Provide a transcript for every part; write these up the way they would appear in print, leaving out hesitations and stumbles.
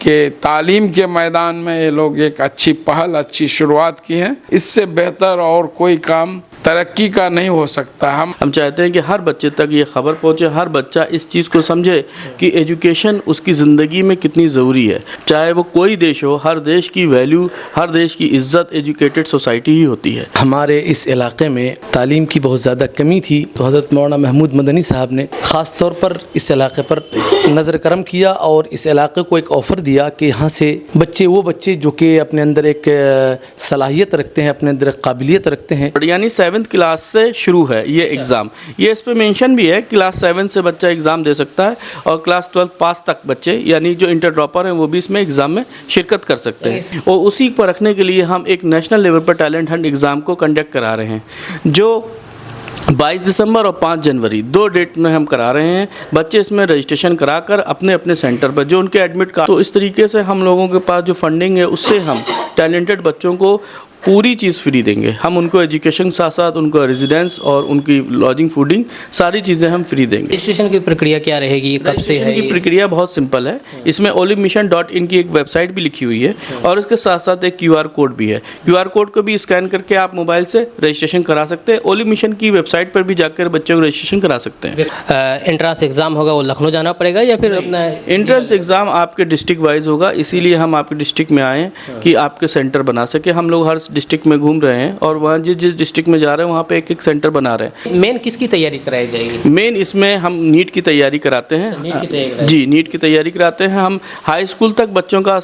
कि तालीम के मैदान में ये लोग एक अच्छी पहल, अच्छी शुरुआत की है। इससे बेहतर और कोई काम तरक्की का नहीं हो सकता। हम चाहते हैं कि हर बच्चे तक ये खबर पहुंचे, हर बच्चा इस चीज़ को समझे कि एजुकेशन उसकी ज़िंदगी में कितनी ज़रूरी है। चाहे वो कोई देश हो, हर देश की वैल्यू, हर देश की इज़्ज़त एजुकेटेड सोसाइटी ही होती है। हमारे इस इलाके में तालीम की बहुत ज़्यादा कमी थी, तो हज़रत मौलाना महमूद मदनी साहब ने ख़ास तौर पर इस इलाके पर नज़र करम किया और इस इलाके को एक ऑफ़र दिया कि यहाँ से वो बच्चे जो कि अपने अंदर एक सलाहियत रखते हैं, अपने अंदर एक काबिलियत रखते हैं। यानी 7th क्लास से शुरू है ये एग्ज़ाम। ये इस पे मेंशन भी है, क्लास 7 से बच्चा एग्ज़ाम दे सकता है और क्लास 12 पास तक बच्चे यानी जो इंटर ड्रॉपर हैं वो भी इसमें एग्ज़ाम में शिरकत कर सकते हैं। और उसी पर रखने के लिए हम एक नेशनल लेवल पर टैलेंट हंट एग्ज़ाम को कंडक्ट करा रहे हैं, जो 22 दिसंबर और 5 जनवरी 2 डेट में हम करा रहे हैं। बच्चे इसमें रजिस्ट्रेशन कराकर अपने अपने सेंटर पर जो उनके एडमिट कार्ड, तो इस तरीके से हम लोगों के पास जो फंडिंग है उससे हम टैलेंटेड बच्चों को पूरी चीज़ फ्री देंगे। हम उनको एजुकेशन के साथ साथ उनको रेजिडेंस और उनकी लॉजिंग फूडिंग सारी चीज़ें हम फ्री देंगे। रजिस्ट्रेशन की प्रक्रिया क्या रहेगी, कब से है? की प्रक्रिया बहुत सिंपल है। इसमें olivmission.in की एक वेबसाइट भी लिखी हुई है और इसके साथ साथ एक QR कोड भी है। QR कोड को भी स्कैन करके आप मोबाइल से रजिस्ट्रेशन करा सकते हैं। ओलिव मिशन की वेबसाइट पर भी जाकर बच्चों को रजिस्ट्रेशन करा सकते हैं। एंट्रेंस एग्ज़ाम होगा वो लखनऊ जाना पड़ेगा या फिर अपना? एंट्रेंस एग्ज़ाम आपके डिस्ट्रिक्ट वाइज होगा, इसीलिए हम आपके डिस्ट्रिक्ट में आए कि आपके सेंटर बना सके। हम लोग हर डिस्ट्रिक्ट में घूम रहे हैं और वहाँ जिस डिस्ट्रिक्ट में जा रहे हैं वहाँ पे एक एक सेंटर बना रहे हैं। मेन किसकी तैयारी कराई जाएगी? मेन इसमें हम नीट की तैयारी कराते हैं। जी, नीट की तैयारी कराते हैं। हम हाई स्कूल तक बच्चों का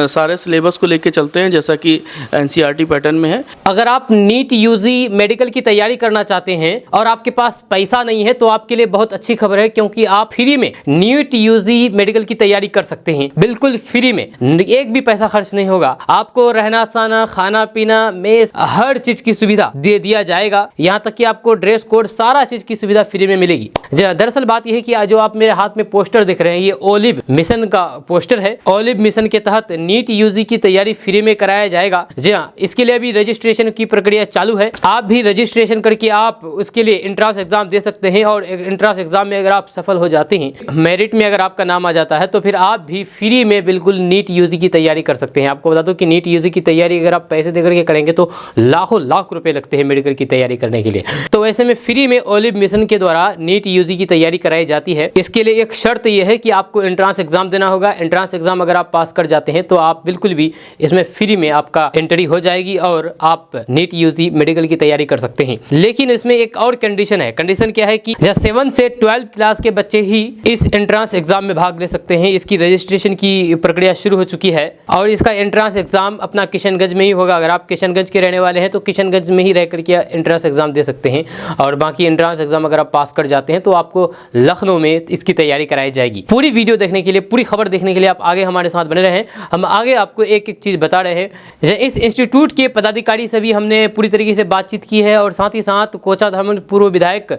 सारे सिलेबस को लेके चलते हैं, जैसा कि NCERT पैटर्न में है। अगर आप नीट UG मेडिकल की तैयारी करना चाहते हैं और आपके पास पैसा नहीं है तो आपके लिए बहुत अच्छी खबर है, क्योंकि आप फ्री में नीट UG मेडिकल की तैयारी कर सकते हैं। बिल्कुल फ्री में, एक भी पैसा खर्च नहीं होगा। आपको रहना सहना, खाना पीना, मेस, हर चीज की सुविधा दे दिया जाएगा। यहाँ तक कि आपको ड्रेस कोड, सारा चीज की सुविधा फ्री में मिलेगी। दरअसल बात यह है कि जो आप मेरे हाथ में पोस्टर देख रहे हैं ये ओलिव मिशन का पोस्टर है। ओलिव मिशन के तहत नीट UG की तैयारी फ्री में कराया जाएगा। जी हाँ, इसके लिए अभी रजिस्ट्रेशन की प्रक्रिया चालू है। आप भी रजिस्ट्रेशन करके आप उसके लिए एंट्रेंस एग्जाम दे सकते हैं और एंट्रेंस एग्जाम में अगर आप सफल हो जाते हैं, मेरिट में अगर आपका नाम आ जाता है, तो फिर आप भी फ्री में बिल्कुल नीट UG की तैयारी कर सकते हैं। आपको बता दूं कि नीट UG की तैयारी अगर आप पैसे देकर के करेंगे तो लाखों लाख रुपए लगते हैं मेडिकल की तैयारी करने के लिए। तो ऐसे में फ्री में ओलिव मिशन के द्वारा नीट UG की तैयारी कराई जाती है। इसके लिए एक शर्त यह है कि आपको एंट्रेंस एग्जाम देना होगा। एंट्रेंस एग्जाम अगर आप पास कर जाते हैं तो आप बिल्कुल भी इसमें फ्री में आपका एंट्री हो जाएगी और आप नीट UG मेडिकल की तैयारी कर सकते हैं। लेकिन इसमें एक और कंडीशन है। कंडीशन क्या है कि 7 से 12 क्लास के बच्चे ही इस एंट्रेंस एग्जाम में भाग ले सकते हैं। इसकी रजिस्ट्रेशन की प्रक्रिया शुरू हो चुकी है और इसका एंट्रेंस एग्जाम अपना किशनगंज में ही होगा। अगर आप किशनगंज के रहने वाले हैं तो किशनगंज में ही रह करके एंट्रेंस एग्जाम दे सकते हैं और बाकी एंट्रेंस एग्जाम अगर आप पास कर जाते हैं तो आपको लखनऊ में इसकी तैयारी कराई जाएगी। पूरी वीडियो देखने के लिए, पूरी खबर देखने के लिए आप आगे हमारे साथ बने रहें। हम आगे आपको एक एक चीज़ बता रहे हैं। इस इंस्टीट्यूट के पदाधिकारी से भी हमने पूरी तरीके से बातचीत की है और साथ ही साथ कोचाधाम पूर्व विधायक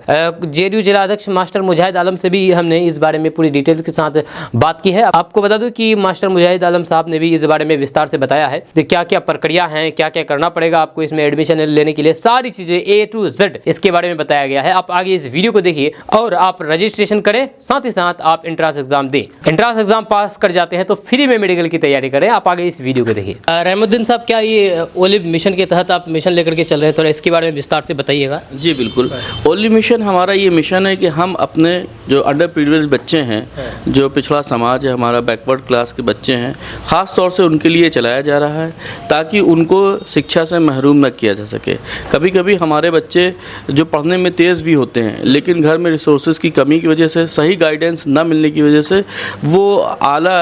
JDU जिला अध्यक्ष मास्टर मुजाहिद आलम से भी हमने इस बारे में पूरी डिटेल्स के साथ बात की है। आपको बता दूं कि मास्टर मुजाहिद आलम साहब ने भी इस बारे में विस्तार से बताया है कि क्या क्या प्रक्रिया है, क्या क्या करना पड़ेगा आपको इसमें एडमिशन लेने के लिए। सारी चीजें A to Z इसके बारे में बताया गया है। आप आगे इस वीडियो को देखिए और आप रजिस्ट्रेशन करें, साथ ही साथ आप एंट्रेंस एग्जाम दें। एंट्रेंस एग्जाम पास कर जाते हैं तो फ्री में मेडिकल की तैयारी करें। आप आगे इस वीडियो को देखिए। रहमुद्दीन साहब, क्या ये ओलिव मिशन के तहत आप मिशन लेकर के चल रहे हैं, थोड़ा इसके बारे में विस्तार से बताइएगा। जी बिल्कुल। ओलिव मिशन हमारा ये मिशन है कि हम अपने जो अंडर प्रिविलेज बच्चे हैं, जो पिछड़ा समाज है, हमारा बैकवर्ड क्लास के बच्चे हैं, ख़ास तौर से उनके लिए चलाया जा रहा है ताकि उनको शिक्षा से महरूम न किया जा सके। कभी कभी हमारे बच्चे जो पढ़ने में तेज़ भी होते हैं लेकिन घर में रिसोर्सेज की कमी की वजह से, सही गाइडेंस न मिलने की वजह से वो आला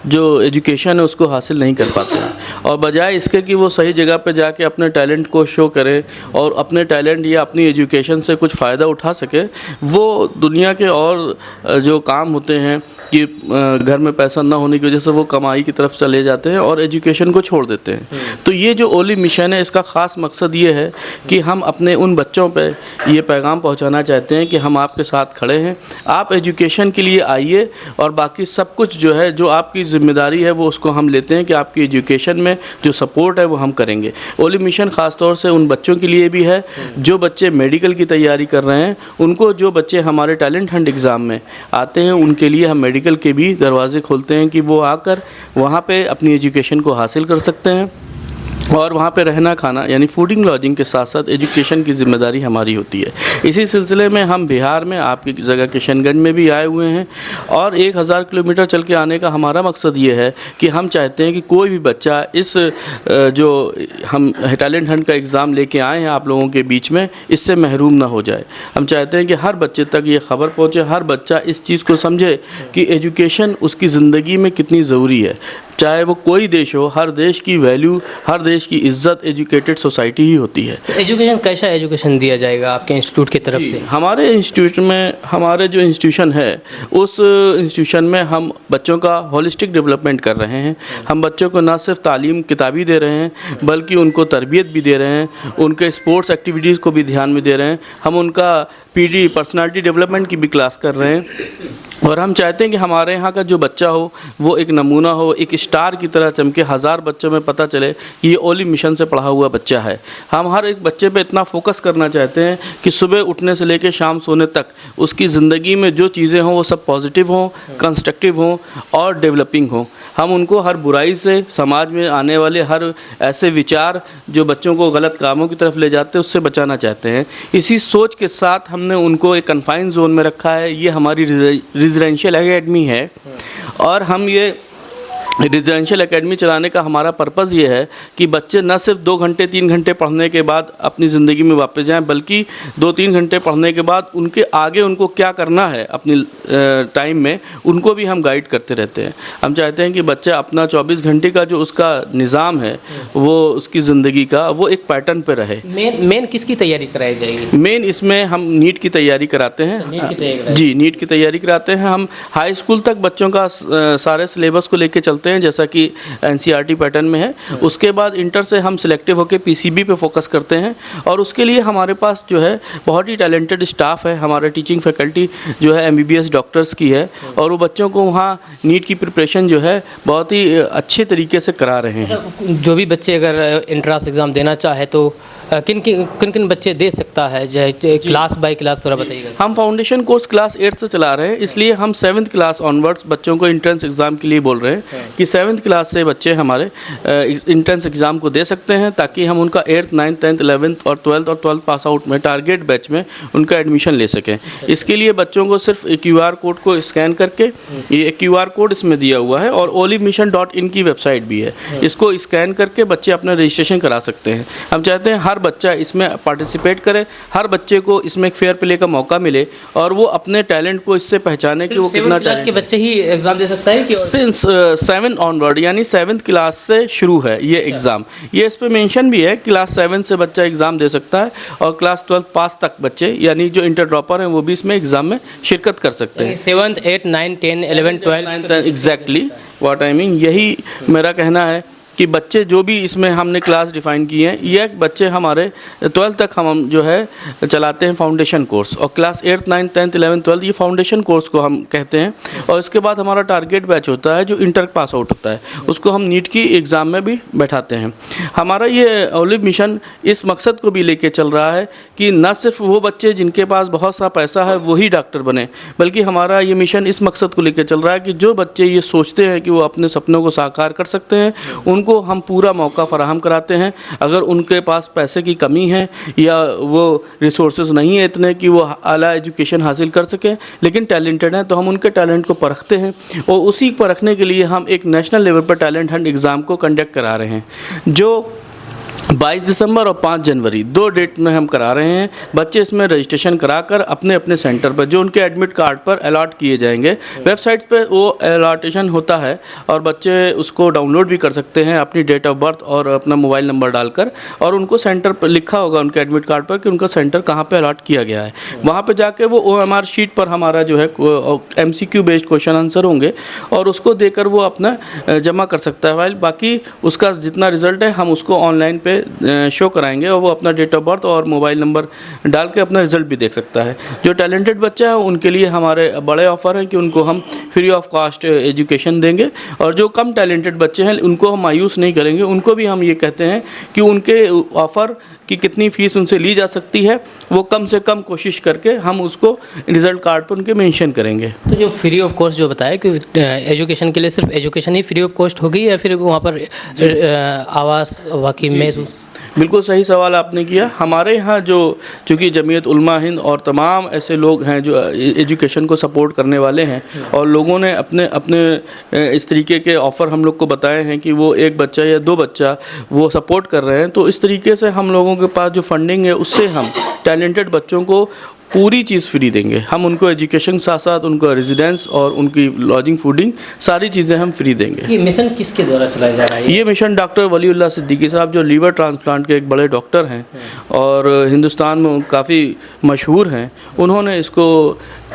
जो एजुकेशन है उसको हासिल नहीं कर पाते हैं। और बजाय इसके कि वो सही जगह पर जाके अपने टैलेंट को शो करें और अपने टैलेंट या अपनी एजुकेशन से कुछ फ़ायदा उठा सके, वो दुनिया के और जो काम होते हैं कि घर में पैसा ना होने की वजह से वो कमाई की तरफ चले जाते हैं और एजुकेशन को छोड़ देते हैं। तो ये जो ओलिव मिशन है इसका ख़ास मकसद ये है कि हम अपने उन बच्चों पे ये पैगाम पहुंचाना चाहते हैं कि हम आपके साथ खड़े हैं, आप एजुकेशन के लिए आइए और बाकी सब कुछ जो है, जो आपकी ज़िम्मेदारी है वो उसको हम लेते हैं कि आपकी एजुकेशन में जो सपोर्ट है वो हम करेंगे। ओली मिशन ख़ास तौर से उन बच्चों के लिए भी है जो बच्चे मेडिकल की तैयारी कर रहे हैं, उनको जो बच्चे हमारे टैलेंट हंट एग्ज़ाम में आते हैं उनके लिए हम मेडिकल के भी दरवाजे खोलते हैं कि वो आकर वहाँ पे अपनी एजुकेशन को हासिल कर सकते हैं। और वहाँ पे रहना खाना यानी फूडिंग लॉजिंग के साथ साथ एजुकेशन की ज़िम्मेदारी हमारी होती है। इसी सिलसिले में हम बिहार में आपकी जगह किशनगंज में भी आए हुए हैं और 1000 किलोमीटर चल के आने का हमारा मकसद ये है कि हम चाहते हैं कि कोई भी बच्चा इस जो हम टैलेंट हंट का एग्ज़ाम लेके आए हैं आप लोगों के बीच में, इससे महरूम ना हो जाए। हम चाहते हैं कि हर बच्चे तक ये ख़बर पहुँचे, हर बच्चा इस चीज़ को समझे कि एजुकेशन उसकी ज़िंदगी में कितनी ज़रूरी है। चाहे वो कोई देश हो, हर देश की वैल्यू, हर देश की इज्जत एजुकेटेड सोसाइटी ही होती है। एजुकेशन कैसा एजुकेशन दिया जाएगा आपके इंस्टीट्यूट की तरफ से? हमारे इंस्टीट्यूट में, हमारे जो इंस्टीट्यूशन है उस इंस्टीट्यूशन में हम बच्चों का होलिस्टिक डेवलपमेंट कर रहे हैं। हम बच्चों को न सिर्फ तालीम किताबी दे रहे हैं बल्कि उनको तरबियत भी दे रहे हैं, उनके स्पोर्ट्स एक्टिविटीज़ को भी ध्यान में दे रहे हैं। हम उनका पीडी पर्सनालिटी डेवलपमेंट की भी क्लास कर रहे हैं और हम चाहते हैं कि हमारे यहाँ का जो बच्चा हो वो एक नमूना हो, एक स्टार की तरह चमके, 1000 बच्चों में पता चले कि ये ओली मिशन से पढ़ा हुआ बच्चा है। हम हर एक बच्चे पे इतना फोकस करना चाहते हैं कि सुबह उठने से लेकर शाम सोने तक उसकी ज़िंदगी में जो चीज़ें हों वो सब पॉजिटिव हों, कंस्ट्रक्टिव हों और डेवलपिंग हों। हम उनको हर बुराई से, समाज में आने वाले हर ऐसे विचार जो बच्चों को गलत कामों की तरफ ले जाते हैं उससे बचाना चाहते हैं। इसी सोच के साथ हमने उनको एक कन्फाइन जोन में रखा है। ये हमारी रेजिडेंशियल एकेडमी है और हम ये रेजिडेंशियल एकेडमी चलाने का हमारा पर्पज़ ये है कि बच्चे न सिर्फ 2 घंटे 3 घंटे पढ़ने के बाद अपनी ज़िंदगी में वापस जाएं, बल्कि 2-3 घंटे पढ़ने के बाद उनके आगे उनको क्या करना है अपनी टाइम में, उनको भी हम गाइड करते रहते हैं। हम चाहते हैं कि बच्चा अपना 24 घंटे का जो उसका निज़ाम है वो उसकी ज़िंदगी का वो एक पैटर्न पर रहे। मेन किसकी तैयारी कराई जाएगी? मेन इसमें हम नीट की तैयारी कराते हैं। जी, नीट की तैयारी कराते हैं। हम हाई स्कूल तक बच्चों का सारे सिलेबस को लेके चलते हैं जैसा कि एनसीईआरटी पैटर्न में है। उसके बाद इंटर से हम सिलेक्टिव होकर पीसीबी पे फोकस करते हैं और उसके लिए हमारे पास जो है बहुत ही टैलेंटेड स्टाफ है। हमारे टीचिंग फैकल्टी जो है एमबीबीएस डॉक्टर्स की है और वो बच्चों को वहाँ नीट की प्रिपरेशन जो है बहुत ही अच्छे तरीके से करा रहे हैं। जो भी बच्चे अगर एंट्रेंस एग्ज़ाम देना चाहे तो किन बच्चे दे सकता है, क्लास बाय क्लास थोड़ा बताइएगा। हम फाउंडेशन कोर्स क्लास 8 से चला रहे हैं, इसलिए हम 7th क्लास ऑनवर्ड्स बच्चों को इंट्रेंस एग्ज़ाम के लिए बोल रहे हैं कि 7th क्लास से बच्चे हमारे इंट्रेंस एग्ज़ाम को दे सकते हैं ताकि हम उनका 8th 9th 10th 11th और 12th पास आउट में टारगेट बैच में उनका एडमिशन ले सकें। इसके लिए बच्चों को सिर्फ QR कोड को स्कैन करके, ये QR कोड इसमें दिया हुआ है और olimission.in की वेबसाइट भी है, इसको स्कैन करके बच्चे अपना रजिस्ट्रेशन करा सकते हैं। हम चाहते हैं हर बच्चा इसमें पार्टिसिपेट करे, हर बच्चे को इसमें एक फेयर प्ले का मौका मिले और वो अपने टैलेंट को इससे पहचाने कि वो कितना क्लास के बच्चे ही एग्जाम दे सकता है कि सिंस 7 ऑनवर्ड यानी 7th क्लास से शुरू है ये एग्ज़ाम। ये इस पे मेंशन भी है क्लास 7 से बच्चा एग्ज़ाम दे सकता है और क्लास 12 पास तक बच्चे यानी जो इंटर ड्रॉपर हैं वो भी इसमें एग्ज़ाम में शिरकत कर सकते हैं। 7th 8 9 10 11 12 exactly what I mean, यही मेरा कहना है कि बच्चे जो भी इसमें हमने क्लास डिफ़ाइन की हैं, ये बच्चे हमारे 12th तक हम जो है चलाते हैं फाउंडेशन कोर्स और क्लास 8 9 10 11 12 ये फाउंडेशन कोर्स को हम कहते हैं और इसके बाद हमारा टारगेट बैच होता है जो इंटर पास आउट होता है, उसको हम नीट की एग्ज़ाम में भी बैठाते हैं। हमारा ये ओलिव मिशन इस मकसद को भी लेके चल रहा है कि न सिर्फ वो बच्चे जिनके पास बहुत सा पैसा है वही डॉक्टर बने, बल्कि हमारा ये मिशन इस मकसद को लेकर चल रहा है कि जो बच्चे ये सोचते हैं कि वो अपने सपनों को साकार कर सकते हैं उनको हम पूरा मौका फराहम कराते हैं। अगर उनके पास पैसे की कमी है या वो रिसोर्सेज नहीं है इतने कि वो आला एजुकेशन हासिल कर सकें लेकिन टैलेंटेड हैं, तो हम उनके टैलेंट को परखते हैं और उसी परखने के लिए हम एक नेशनल लेवल पर टैलेंट हंट एग्ज़ाम को कंडक्ट करा रहे हैं जो 22 दिसंबर और 5 जनवरी 2 डेट में हम करा रहे हैं। बच्चे इसमें रजिस्ट्रेशन कराकर अपने अपने सेंटर पर जो उनके एडमिट कार्ड पर अलॉट किए जाएंगे, वेबसाइट पर वो अलॉटेशन होता है और बच्चे उसको डाउनलोड भी कर सकते हैं अपनी डेट ऑफ बर्थ और अपना मोबाइल नंबर डालकर, और उनको सेंटर पर लिखा होगा उनके एडमिट कार्ड पर कि उनका सेंटर कहाँ पर अलॉट किया गया है। वहाँ पर जाके वो OMR शीट पर हमारा जो है MCQ बेस्ड क्वेश्चन आंसर होंगे और उसको देकर वो अपना जमा कर सकता है। वाइल बाकी उसका जितना रिज़ल्ट है हम उसको ऑनलाइन पे में शो कराएंगे और वो अपना डेट ऑफ बर्थ और मोबाइल नंबर डाल के अपना रिजल्ट भी देख सकता है। जो टैलेंटेड बच्चा है उनके लिए हमारे बड़े ऑफ़र हैं कि उनको हम फ्री ऑफ कॉस्ट एजुकेशन देंगे, और जो कम टैलेंटेड बच्चे हैं उनको हम मायूस नहीं करेंगे। उनको भी हम ये कहते हैं कि उनके ऑफ़र कि कितनी फ़ीस उनसे ली जा सकती है वो कम से कम कोशिश करके हम उसको रिज़ल्ट कार्ड पर उनके मेंशन करेंगे। तो जो फ्री ऑफ कॉस्ट जो बताया कि एजुकेशन के लिए सिर्फ education he free of cost होगी या फिर वहाँ पर आवास बाकी महसूस? बिल्कुल सही सवाल आपने किया। हमारे यहाँ जो चूँकि जमीयत उलमा हिंद और तमाम ऐसे लोग हैं जो एजुकेशन को सपोर्ट करने वाले हैं, और लोगों ने अपने अपने इस तरीके के ऑफ़र हम लोग को बताए हैं कि वो एक बच्चा या दो बच्चा वो सपोर्ट कर रहे हैं, तो इस तरीके से हम लोगों के पास जो फंडिंग है उससे हम टैलेंटेड बच्चों को पूरी चीज़ फ्री देंगे। हम उनको एजुकेशन के साथ साथ उनको रेजिडेंस और उनकी लॉजिंग फूडिंग सारी चीज़ें हम फ्री देंगे। ये मिशन किसके द्वारा चलाया जा रहा है? ये मिशन डॉक्टर वलीउल्लाह सिद्दीकी साहब जो लीवर ट्रांसप्लांट के एक बड़े डॉक्टर हैं और हिंदुस्तान में काफ़ी मशहूर हैं, उन्होंने इसको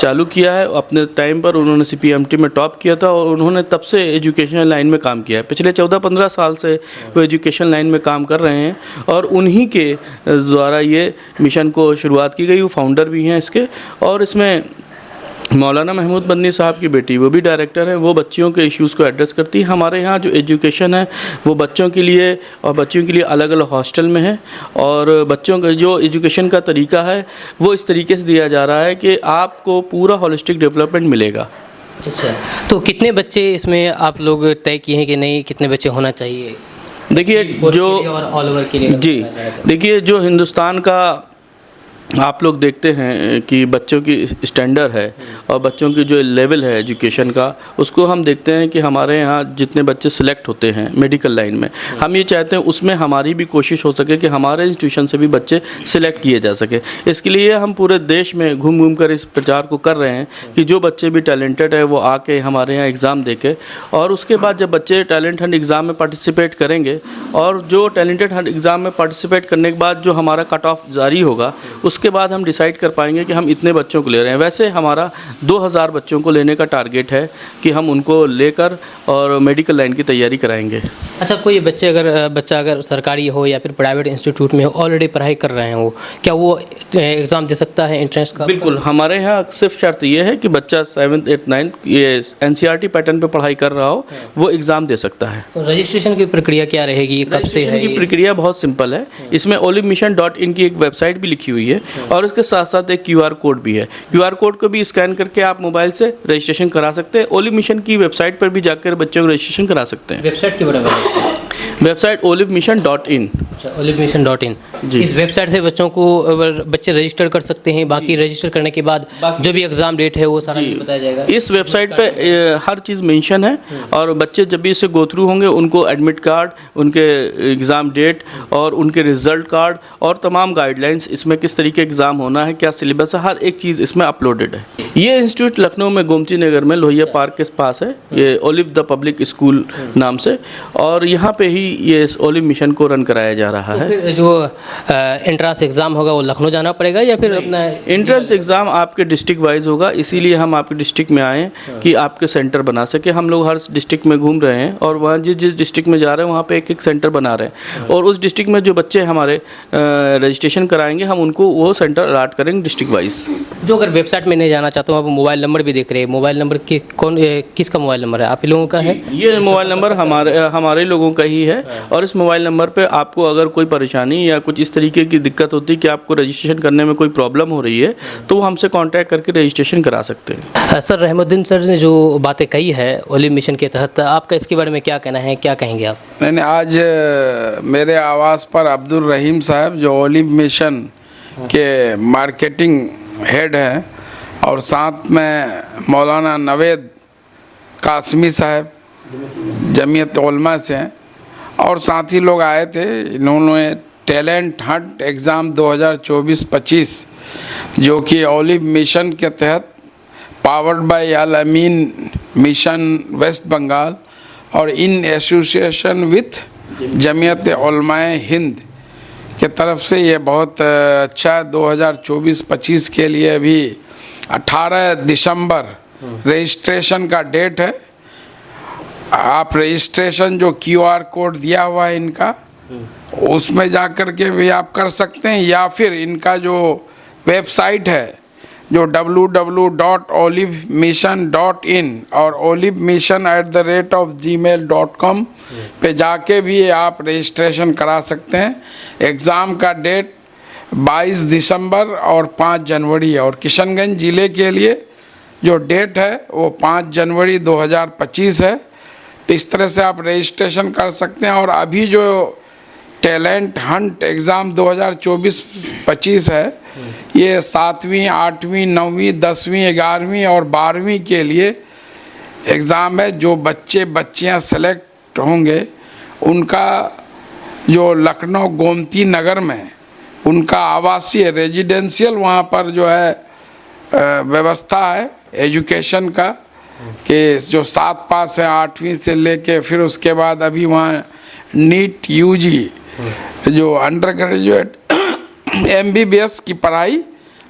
चालू किया है। अपने टाइम पर उन्होंने CPMT में टॉप किया था और उन्होंने तब से एजुकेशन लाइन में काम किया है। पिछले 14-15 साल से वो एजुकेशन लाइन में काम कर रहे हैं और उन्हीं के द्वारा ये मिशन को शुरुआत की गई। वो फाउंडर भी हैं इसके, और इसमें मौलाना महमूद मदनी साहब की बेटी वो भी डायरेक्टर है। वो बच्चियों के इश्यूज़ को एड्रेस करती है। हमारे यहाँ जो एजुकेशन है वो बच्चों के लिए और बच्चियों के लिए अलग अलग हॉस्टल में है, और बच्चों का जो एजुकेशन का तरीका है वो इस तरीके से दिया जा रहा है कि आपको पूरा होलिस्टिक डेवलपमेंट मिलेगा। अच्छा, तो कितने बच्चे इसमें आप लोग तय किए हैं कि नहीं कितने बच्चे होना चाहिए? देखिए जो और ऑल ओवर के लिए जी देखिए जो हिंदुस्तान का आप लोग देखते हैं कि बच्चों की स्टैंडर्ड है और बच्चों की जो लेवल है एजुकेशन का, उसको हम देखते हैं कि हमारे यहाँ जितने बच्चे सिलेक्ट होते हैं मेडिकल लाइन में, हम ये चाहते हैं उसमें हमारी भी कोशिश हो सके कि हमारे इंस्टीट्यूशन से भी बच्चे सिलेक्ट किए जा सके। इसके लिए हम पूरे देश में घूम घूम कर इस प्रचार को कर रहे हैं कि जो बच्चे भी टैलेंटेड है वो आके हमारे यहाँ एग्ज़ाम दे के, और उसके बाद जब बच्चे टैलेंट हंट एग्ज़ाम में पार्टिसिपेट करेंगे और जो टैलेंटेड हंट एग्ज़ाम में पार्टिसिपेट करने के बाद जो हमारा कट ऑफ जारी होगा उसके बाद हम डिसाइड कर पाएंगे कि हम इतने बच्चों को ले रहे हैं। वैसे हमारा 2000 बच्चों को लेने का टारगेट है कि हम उनको लेकर और मेडिकल लाइन की तैयारी कराएंगे। अच्छा, कोई बच्चा अगर सरकारी हो या फिर प्राइवेट इंस्टीट्यूट में हो, ऑलरेडी पढ़ाई कर रहे हो, क्या वो एग्ज़ाम दे सकता है एंट्रेंस का? बिल्कुल, हमारे यहाँ सिर्फ शर्त ये है कि बच्चा 7th 8th 9th ये NCERT पैटर्न पे पढ़ाई कर रहा हो वो एग्ज़ाम दे सकता है। तो रजिस्ट्रेशन की प्रक्रिया क्या रहेगी, कब से है? की प्रक्रिया बहुत सिंपल है। इसमें olivmission.in की एक वेबसाइट भी लिखी हुई है और उसके साथ साथ एक QR कोड भी है। QR कोड को भी स्कैन करके आप मोबाइल से रजिस्ट्रेशन करा सकते हैं। ओलिव मिशन की वेबसाइट पर भी जाकर बच्चों को रजिस्ट्रेशन करा सकते हैं। वेबसाइट के बारे में? Website olivmission.in। olivmission.in। इस वेबसाइट से बच्चों को बच्चे रजिस्टर कर सकते हैं। बाकी रजिस्टर करने के बाद जो भी एग्ज़ाम डेट है वो सारा बताया जाएगा। इस वेबसाइट पे हर चीज़ मेंशन है और बच्चे जब भी इसे गो थ्रू होंगे उनको एडमिट कार्ड, उनके एग्ज़ाम डेट और उनके रिज़ल्ट कार्ड और तमाम गाइडलाइंस, इसमें किस तरीके एग्ज़ाम होना है, क्या सिलेबस है, हर एक चीज़ इसमें अपलोडेड है। ये इंस्टीट्यूट लखनऊ में गोमती नगर में लोहिया पार्क के पास है, ये ओलिव द पब्लिक स्कूल नाम से, और यहाँ पे ही ये ओलिव मिशन को रन कराया जा रहा है। फिर जो एंट्रेंस एग्ज़ाम होगा वो लखनऊ जाना पड़ेगा या फिर अपना? एंट्रेंस एग्ज़ाम आपके डिस्ट्रिक्ट वाइज होगा, इसीलिए हम आपके डिस्ट्रिक्ट में आए कि आपके सेंटर बना सके। हम लोग हर डिस्ट्रिक्ट में घूम रहे हैं और वहाँ जिस डिस्ट्रिक्ट में जा रहे हैं वहाँ पे एक एक सेंटर बना रहे हैं, और उस डिस्ट्रिक्ट में जो बच्चे हमारे रजिस्ट्रेशन कराएंगे हम उनको वो सेंटर अलॉट करेंगे डिस्ट्रिक्ट वाइज। जो अगर वेबसाइट में नहीं जाना चाहता हूँ, आप मोबाइल नंबर भी देख रहे हैं, मोबाइल नंबर किसका मोबाइल नंबर है? आप ही लोगों का है? ये मोबाइल नंबर हमारे लोगों का ही है, और इस मोबाइल नंबर पे आपको अगर कोई परेशानी या कुछ इस तरीके की दिक्कत होती है कि आपको रजिस्ट्रेशन करने में कोई प्रॉब्लम हो रही है तो हमसे कांटेक्ट करके रजिस्ट्रेशन करा सकते हैं। सर, रहमुद्दीन सर ने जो बातें कही है ओलिव मिशन के तहत, आपका इसके बारे में क्या कहना है, क्या कहेंगे आप? नहीं, आज मेरे आवास पर अब्दुल रहीम साहब जो ओलिव मिशन के मार्केटिंग हेड हैं और साथ में मौलाना नवेद कासमी साहब जमीयत उलमा से हैं और साथी लोग आए थे। इन्होंने टैलेंट हंट एग्ज़ाम 2024-25 जो कि ओलिव मिशन के तहत powered by Al Ameen mission West Bengal और इन एसोसिएशन विथ जमीयत उलमाए हिंद के तरफ से ये बहुत अच्छा 2024-25 के लिए अभी 18 दिसंबर रजिस्ट्रेशन का डेट है। आप रजिस्ट्रेशन जो QR कोड दिया हुआ है इनका उसमें जा कर के भी आप कर सकते हैं, या फिर इनका जो वेबसाइट है जो www.olivemission.in और olivemission@gmail.com पे जाके भी आप रजिस्ट्रेशन करा सकते हैं। एग्ज़ाम का डेट 22 दिसंबर और 5 जनवरी है, और किशनगंज ज़िले के लिए जो डेट है वो 5 जनवरी 2025 है। तो इस तरह से आप रजिस्ट्रेशन कर सकते हैं। और अभी जो टैलेंट हंट एग्ज़ाम 2024-25 है, ये 7वीं 8वीं 9वीं 10वीं 11वीं और 12वीं के लिए एग्ज़ाम है। जो बच्चियां सेलेक्ट होंगे उनका जो लखनऊ गोमती नगर में उनका आवासीय रेजिडेंशियल वहाँ पर जो है व्यवस्था है एजुकेशन का, कि जो 7 पास है 8वीं से लेके, फिर उसके बाद अभी वहाँ नीट यूजी जो अंडर ग्रेजुएट MBBS की पढ़ाई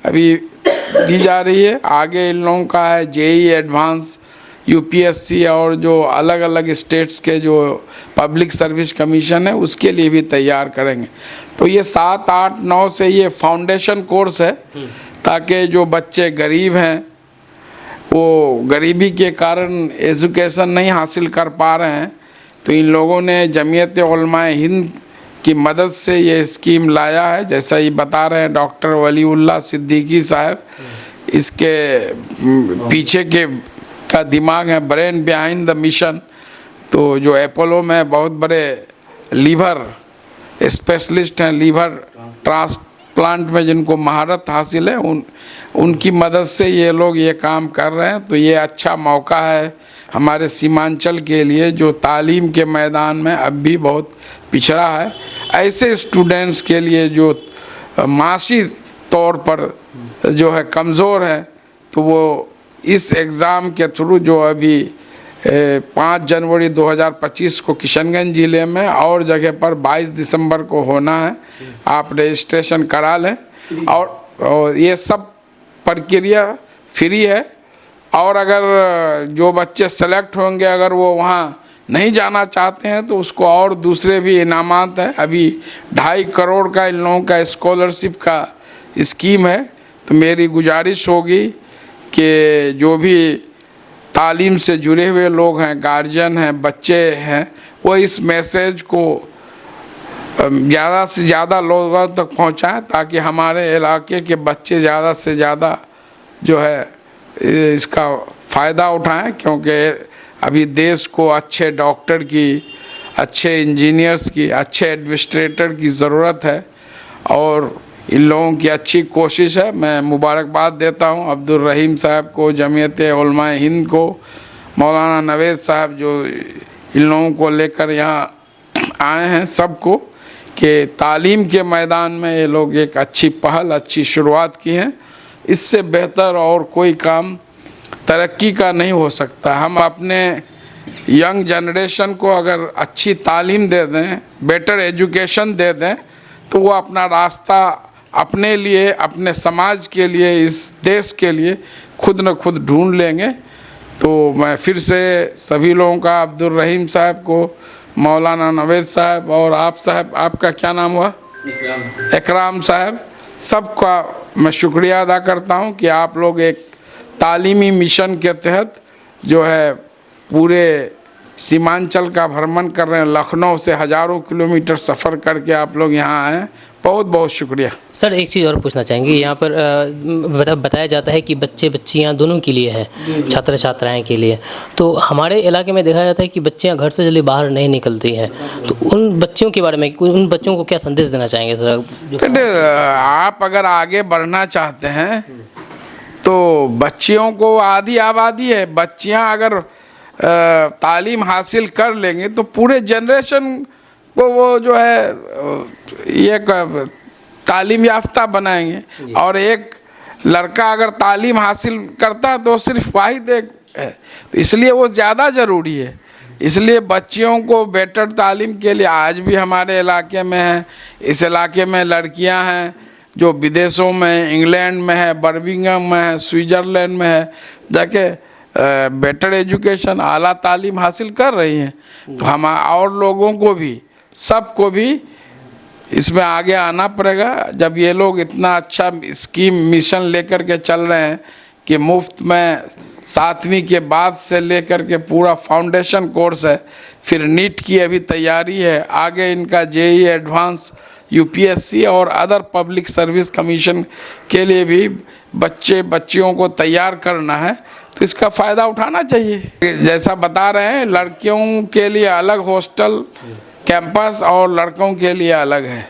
अभी दी जा रही है। आगे इन लोगों का है JEE एडवांस, UPSC और जो अलग अलग स्टेट्स के जो पब्लिक सर्विस कमीशन है उसके लिए भी तैयार करेंगे। तो ये 7, 8, 9 से ये फाउंडेशन कोर्स है, ताकि जो बच्चे गरीब हैं वो गरीबी के कारण एजुकेशन नहीं हासिल कर पा रहे हैं, तो इन लोगों ने जमीयत उलमाए हिंद की मदद से ये स्कीम लाया है। जैसा ही बता रहे हैं डॉक्टर वलीउल्लाह सिद्दीकी साहब, इसके पीछे के का दिमाग है, ब्रेन बिहाइंड द मिशन। तो जो अपोलो में बहुत बड़े लीवर स्पेशलिस्ट हैं, लीवर ट्रांसप्लांट में जिनको महारत हासिल है, उनकी मदद से ये लोग ये काम कर रहे हैं। तो ये अच्छा मौका है हमारे सीमांचल के लिए, जो तालीम के मैदान में अब भी बहुत पिछड़ा है। ऐसे स्टूडेंट्स के लिए जो माशी तौर पर जो है कमज़ोर है, तो वो इस एग्ज़ाम के थ्रू जो अभी 5 जनवरी 2025 को किशनगंज ज़िले में और जगह पर 22 दिसंबर को होना है, आप रजिस्ट्रेशन करा लें। और ये सब प्रक्रिया फ्री है। और अगर जो बच्चे सेलेक्ट होंगे, अगर वो वहाँ नहीं जाना चाहते हैं तो उसको और दूसरे भी इनामात हैं। अभी 2.5 करोड़ का इन लोगों का स्कॉलरशिप का स्कीम है। तो मेरी गुजारिश होगी कि जो भी तालीम से जुड़े हुए लोग हैं, गार्जियन हैं, बच्चे हैं, वो इस मैसेज को ज़्यादा से ज़्यादा लोगों तक पहुँचाएँ, ताकि हमारे इलाके के बच्चे ज़्यादा से ज़्यादा जो है इसका फ़ायदा उठाएं। क्योंकि अभी देश को अच्छे डॉक्टर की, अच्छे इंजीनियर्स की, अच्छे एडमिनिस्ट्रेटर की ज़रूरत है, और इन लोगों की अच्छी कोशिश है। मैं मुबारकबाद देता हूं अब्दुल रहीम साहब को, जमीयत उलमाए हिंद को, मौलाना नवेद साहब जो इन लोगों को लेकर यहाँ आए हैं, सबको, कि तालीम के मैदान में ये लोग एक अच्छी पहल, अच्छी शुरुआत की है। इससे बेहतर और कोई काम तरक्की का नहीं हो सकता। हम अपने यंग जनरेशन को अगर अच्छी तालीम दे दें, बेटर एजुकेशन दे दें, तो वो अपना रास्ता अपने लिए, अपने समाज के लिए, इस देश के लिए खुद न खुद ढूंढ लेंगे। तो मैं फिर से सभी लोगों का, अब्दुल रहीम साहब को, मौलाना नवेद साहब और आप साहब, आपका क्या नाम हुआ? इकराम साहब, सबका मैं शुक्रिया अदा करता हूं कि आप लोग एक तालीमी मिशन के तहत जो है पूरे सीमांचल का भ्रमण कर रहे हैं। लखनऊ से हज़ारों किलोमीटर सफ़र करके आप लोग यहाँ आए, बहुत बहुत शुक्रिया। सर एक चीज़ और पूछना चाहेंगे, यहाँ पर बताया जाता है कि बच्चे बच्चियाँ दोनों के लिए है, छात्र छात्राएं के लिए। तो हमारे इलाके में देखा जाता है कि बच्चियाँ घर से जल्दी बाहर नहीं निकलती हैं, तो उन बच्चियों के बारे में, उन बच्चों को क्या संदेश देना चाहेंगे सर? आप अगर आगे बढ़ना चाहते हैं तो बच्चियों को आधी आबादी है, बच्चियाँ अगर तालीम हासिल कर लेंगे तो पूरे जनरेशन को वो जो है ये तालीम याफ्ता बनाएंगे। और एक लड़का अगर तालीम हासिल करता है तो सिर्फ वाहिद एक है, तो इसलिए वो ज़्यादा ज़रूरी है। इसलिए बच्चियों को बेटर तालीम के लिए आज भी हमारे इलाके में है, इस इलाके में लड़कियां हैं जो विदेशों में, इंग्लैंड में है, बर्मिंघम में है, स्विट्ज़रलैंड में है, जाके बेटर एजुकेशन, आला तालीम हासिल कर रही हैं। तो हम और लोगों को भी सबको भी इसमें आगे आना पड़ेगा। जब ये लोग इतना अच्छा स्कीम मिशन लेकर के चल रहे हैं कि मुफ्त में 7वीं के बाद से लेकर के पूरा फाउंडेशन कोर्स है, फिर नीट की अभी तैयारी है, आगे इनका जेईई एडवांस, यूपीएससी और अदर पब्लिक सर्विस कमीशन के लिए भी बच्चियों को तैयार करना है, तो इसका फ़ायदा उठाना चाहिए। जैसा बता रहे हैं, लड़कियों के लिए अलग हॉस्टल कैंपस और लड़कों के लिए अलग है।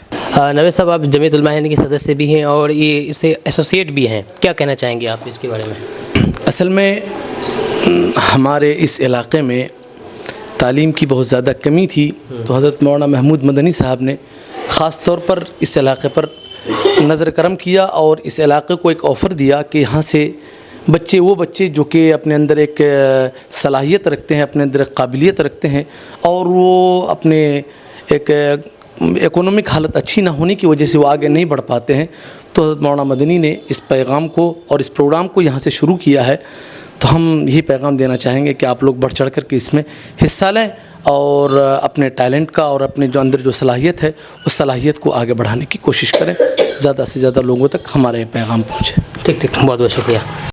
नवेद साहब, आप जमीयत उलमा हिंद के सदस्य भी हैं और ये इसे एसोसिएट भी हैं, क्या कहना चाहेंगे आप इसके बारे में? असल में हमारे इस इलाक़े में तालीम की बहुत ज़्यादा कमी थी, तो हज़रत मौलाना महमूद मदनी साहब ने ख़ास तौर पर इस इलाक़े पर नज़र करम किया और इस इलाक़े को एक ऑफ़र दिया कि यहाँ से वो बच्चे जो कि अपने अंदर एक सलाहियत रखते हैं, अपने अंदर एक काबिलियत रखते हैं और वो अपने एक इकोनॉमिक हालत अच्छी ना होने की वजह से वो आगे नहीं बढ़ पाते हैं, तो हज़रत मौलाना मदनी ने इस पैगाम को और इस प्रोग्राम को यहाँ से शुरू किया है। तो हम यही पैगाम देना चाहेंगे कि आप लोग बढ़ चढ़ कर के इसमें हिस्सा लें और अपने टैलेंट का और अपने जो अंदर जो सलाहियत है उस सलाहियत को आगे बढ़ाने की कोशिश करें, ज़्यादा से ज़्यादा लोगों तक हमारा ये पैगाम पहुँचे। ठीक, बहुत बहुत शुक्रिया।